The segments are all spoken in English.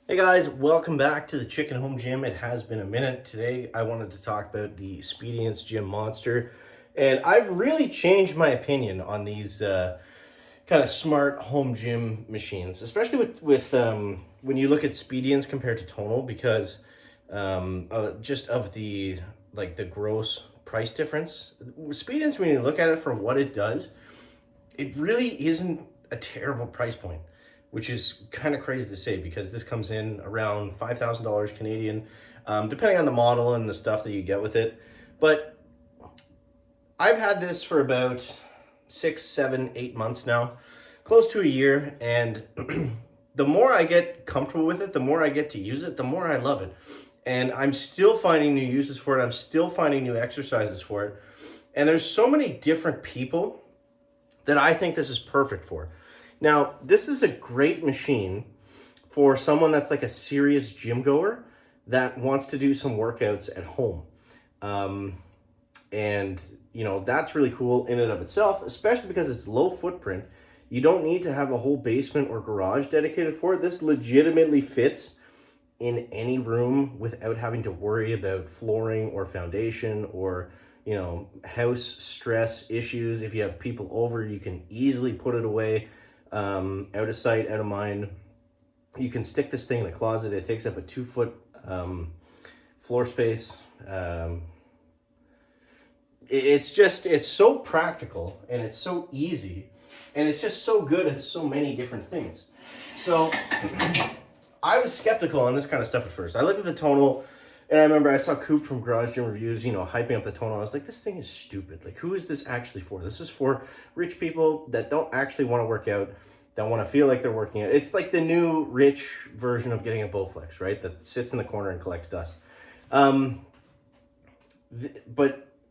Hey guys, welcome back to the Chicken Home Gym. It has been a minute. Today I wanted to talk about the Speediance Gym Monster, and I've really changed my opinion on these kind of smart home gym machines, especially with when you look at Speediance compared to Tonal, because just of the gross price difference. Speediance, when you look at it for what it does, it really isn't a terrible price point, which is kind of crazy to say because this comes in around $5,000 Canadian, depending on the model and the stuff that you get with it. But I've had this for about 6, 7, 8 months now, close to a year, and the more I get comfortable with it, the more I get to use it, the more I love it. And I'm still finding new uses for it. I'm still finding new exercises for it. And there's so many different people that I think this is perfect for. Now, this is a great machine for someone that's like a serious gym goer that wants to do some workouts at home. And, that's really cool in and of itself, especially because it's low footprint. You don't need to have a whole basement or garage dedicated for it. This legitimately fits in any room without having to worry about flooring or foundation or house stress issues. If you have people over, you can easily put it away, out of sight, out of mind. You can stick this thing in the closet. It takes up a 2-foot floor space. It's so practical and it's so easy and it's just so good at so many different things. So I was skeptical on this kind of stuff at first. I looked at the Tonal, and I remember I saw Coop from Garage Gym Reviews, hyping up the Tonal. I was like, this thing is stupid. Like, who is this actually for? This is for rich people that don't actually want to work out, that want to feel like they're working out. It's like the new rich version of getting a Bowflex, right? That sits in the corner and collects dust. But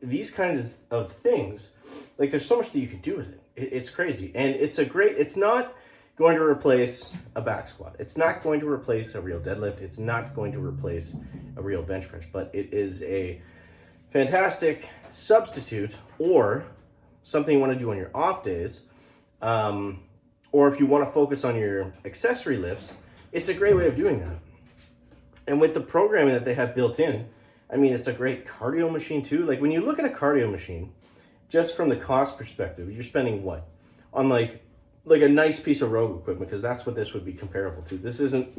these kinds of things, like, there's so much that you could do with it. It's crazy. And it's not going to replace a back squat. It's not going to replace a real deadlift. It's not going to replace a real bench press, but it is a fantastic substitute or something you want to do on your off days. Or if you want to focus on your accessory lifts, it's a great way of doing that. And with the programming that they have built in, it's a great cardio machine too. Like, when you look at a cardio machine, just from the cost perspective, you're spending what? On like a nice piece of rogue equipment, because that's what this would be comparable to. This isn't,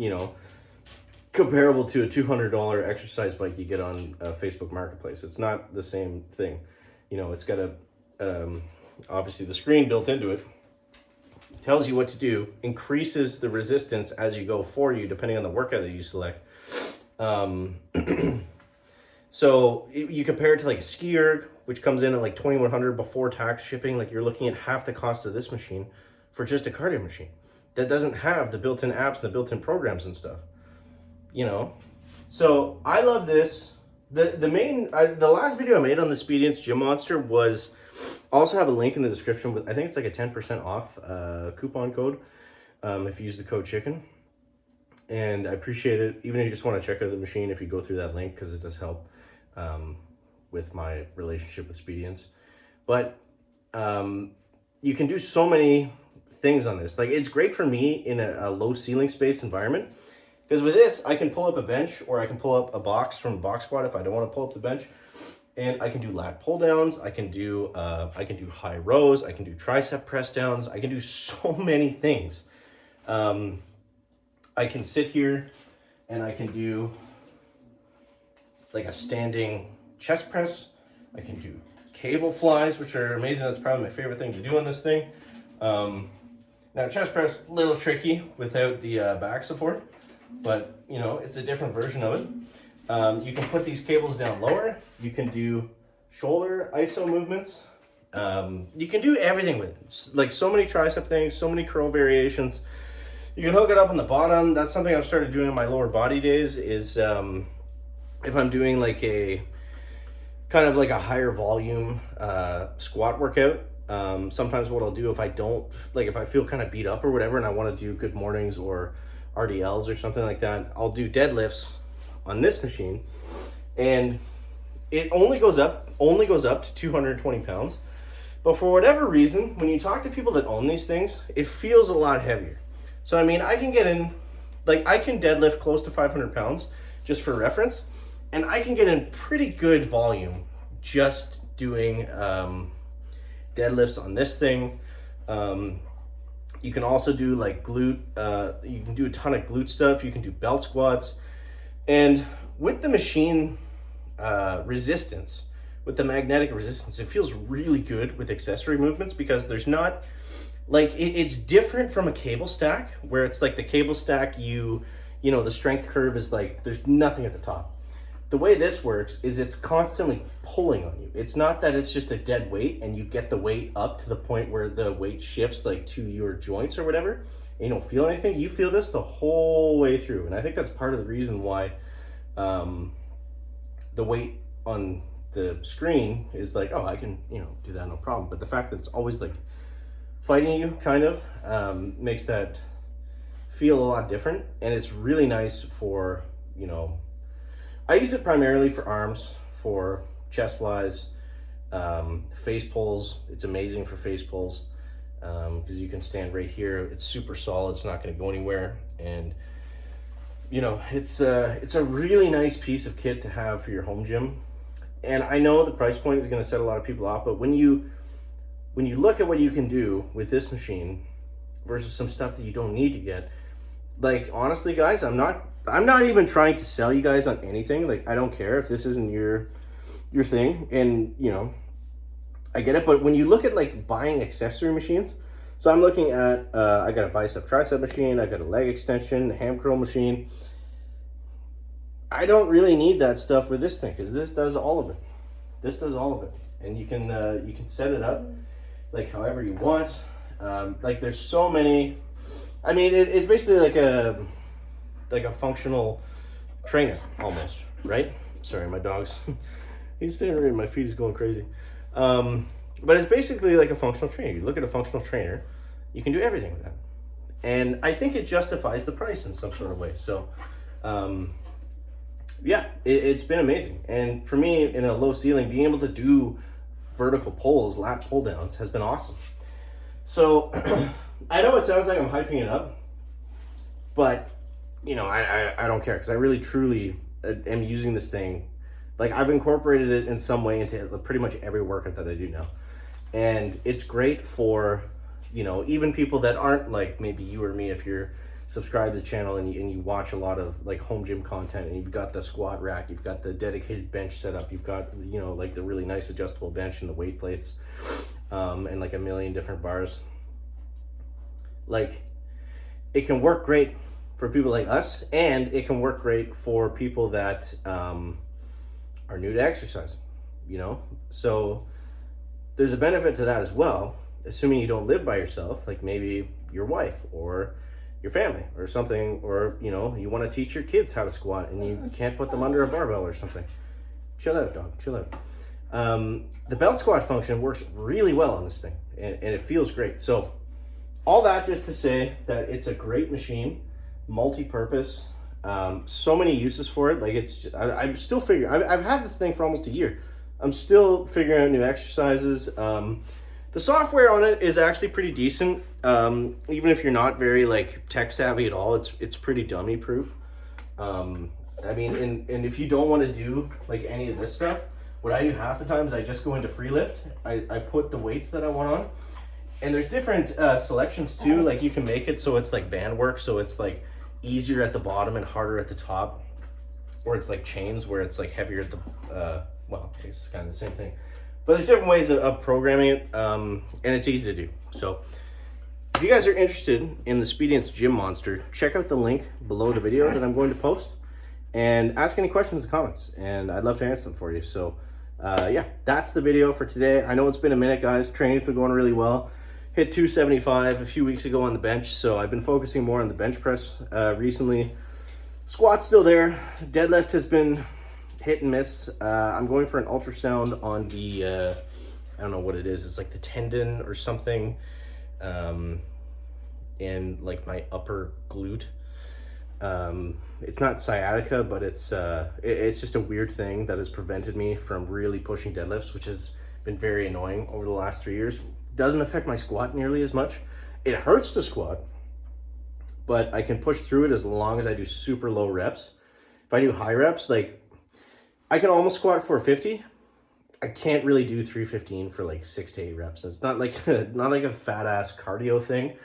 comparable to a $200 exercise bike you get on Facebook Marketplace. It's not the same thing. It's got obviously the screen built into it, tells you what to do, increases the resistance as you go for you, depending on the workout that you select. So you compare it to like a ski erg, which comes in at like $2,100 before tax shipping. Like, you're looking at half the cost of this machine for just a cardio machine that doesn't have the built-in apps and the built-in programs and stuff. So I love this. The last video I made on the Speediance Gym Monster was also have a link in the description with, I think it's like a 10% off coupon code if you use the code chicken. And I appreciate it, even if you just want to check out the machine, if you go through that link, because it does help with my relationship with Speediance. But you can do so many things on this. Like, it's great for me in a low ceiling space environment, because with this I can pull up a bench, or I can pull up a box from box squat if I don't want to pull up the bench, and I can do lat pull downs, I can do high rows, I can do tricep press downs, I can do so many things. I can sit here and I can do like a standing chest press. I can do cable flies, which are amazing. That's probably my favorite thing to do on this thing. Now, chest press, a little tricky without the back support, but it's a different version of it. You can put these cables down lower. You can do shoulder iso movements. You can do everything with it. Like, so many tricep things, so many curl variations. You can hook it up on the bottom. That's something I've started doing in my lower body days, is if I'm doing like a kind of like a higher volume squat workout. Sometimes what I'll do, if I feel kind of beat up or whatever and I want to do good mornings or RDLs or something like that, I'll do deadlifts on this machine, and it only goes up to 220 pounds. But for whatever reason, when you talk to people that own these things, it feels a lot heavier. So I can get in like I can deadlift close to 500 pounds just for reference, and I can get in pretty good volume just doing deadlifts on this thing. You can also do like glute, you can do a ton of glute stuff. You can do belt squats. And with the machine resistance, with the magnetic resistance, it feels really good with accessory movements because there's not, like, it's different from a cable stack where it's like the cable stack, you know, the strength curve is like, there's nothing at the top. The way this works is it's constantly pulling on you. It's not that it's just a dead weight and you get the weight up to the point where the weight shifts like to your joints or whatever, and you don't feel anything. You feel this the whole way through. And I think that's part of the reason why the weight on the screen is like, oh, I can, you know, do that no problem. But the fact that it's always like fighting you kind of makes that feel a lot different. And it's really nice for, you know, I use it primarily for arms, for chest flies, face pulls. It's amazing for face pulls because you can stand right here. It's super solid. It's not going to go anywhere. And, you know, it's a really nice piece of kit to have for your home gym. And I know the price point is going to set a lot of people off, but when you look at what you can do with this machine versus some stuff that you don't need to get, like, honestly, guys, I'm not even trying to sell you guys on anything. Like, I don't care if this isn't your thing, and, you know, I get it. But when you look at like buying accessory machines, so I'm looking at, I got a bicep tricep machine, I got a leg extension, a ham curl machine. I don't really need that stuff with this thing because this does all of it. This does all of it, and you can set it up like however you want. Like, there's so many. I mean, it's basically like a functional trainer almost, right? Sorry, my dog's he's staring right at my feet. He's going crazy. But it's basically like a functional trainer. You look at a functional trainer, you can do everything with that, and I think it justifies the price in some sort of way. So, yeah, it's been amazing. And for me, in a low ceiling, being able to do vertical pulls, lat pull downs, has been awesome. So I know it sounds like I'm hyping it up, but, you know, I don't care because I really truly am using this thing. Like, I've incorporated it in some way into pretty much every workout that I do now. And it's great for, you know, even people that aren't like maybe you or me, if you're subscribed to the channel and you watch a lot of like home gym content, and you've got the squat rack, you've got the dedicated bench setup, you've got, you know, like the really nice adjustable bench and the weight plates, and like a million different bars. Like, it can work great for people like us, and it can work great for people that are new to exercising, you know? So there's a benefit to that as well, assuming you don't live by yourself, like maybe your wife or your family or something, or, you know, you want to teach your kids how to squat and you can't put them under a barbell or something. Chill out, dog, chill out. The belt squat function works really well on this thing, and it feels great. So all that just to say that it's a great machine, multi-purpose, so many uses for it. Like, it's, I'm still figuring, I've had the thing for almost a year. I'm still figuring out new exercises. The software on it is actually pretty decent. Even if you're not very like tech savvy at all, it's pretty dummy proof. I mean, and if you don't want to do like any of this stuff, what I do half the time is I just go into free lift. I put the weights that I want on, and there's different selections too. Like, you can make it so it's like band work, so it's like easier at the bottom and harder at the top, or it's like chains where it's like heavier at the well, it's kind of the same thing. But there's different ways of programming it, and it's easy to do. So if you guys are interested in the Speediance Gym Monster, check out the link below the video that I'm going to post, and ask any questions in the comments, and I'd love to answer them for you. So yeah, that's the video for today. I know it's been a minute, guys. Training's been going really well. Hit 275 a few weeks ago on the bench, so I've been focusing more on the bench press recently. Squat's still there. Deadlift has been hit and miss. I'm going for an ultrasound on the, I don't know what it is. It's like the tendon or something in like my upper glute. It's not sciatica, but it's just a weird thing that has prevented me from really pushing deadlifts, which has been very annoying over the last 3 years. Doesn't affect my squat nearly as much. It hurts to squat, but I can push through it as long as I do super low reps. If I do high reps, like I can almost squat 450. I can't really do 315 for like 6 to 8 reps. It's not like not like a fat ass cardio thing.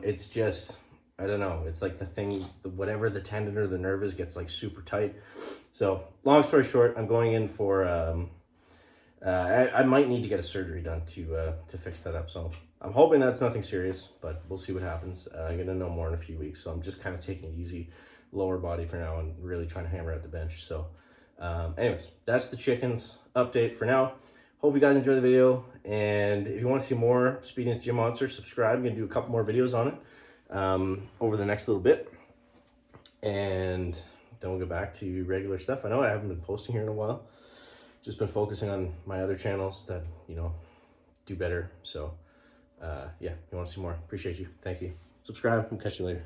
It's just, I don't know. It's like the thing, whatever the tendon or the nerve is gets like super tight. So long story short, I'm going in for, I might need to get a surgery done to fix that up. So I'm hoping that's nothing serious, but we'll see what happens. I'm going to know more in a few weeks. So I'm just kind of taking it easy, lower body for now, and really trying to hammer out the bench. So anyways, that's the chickens update for now. Hope you guys enjoy the video, and if you want to see more Speediance Gym Monster, subscribe. I'm going to do a couple more videos on it over the next little bit, and then we'll go back to regular stuff. I know I haven't been posting here in a while, just been focusing on my other channels that, you know, do better. So yeah, if you want to see more, appreciate you. Thank you. Subscribe. I'll catch you later.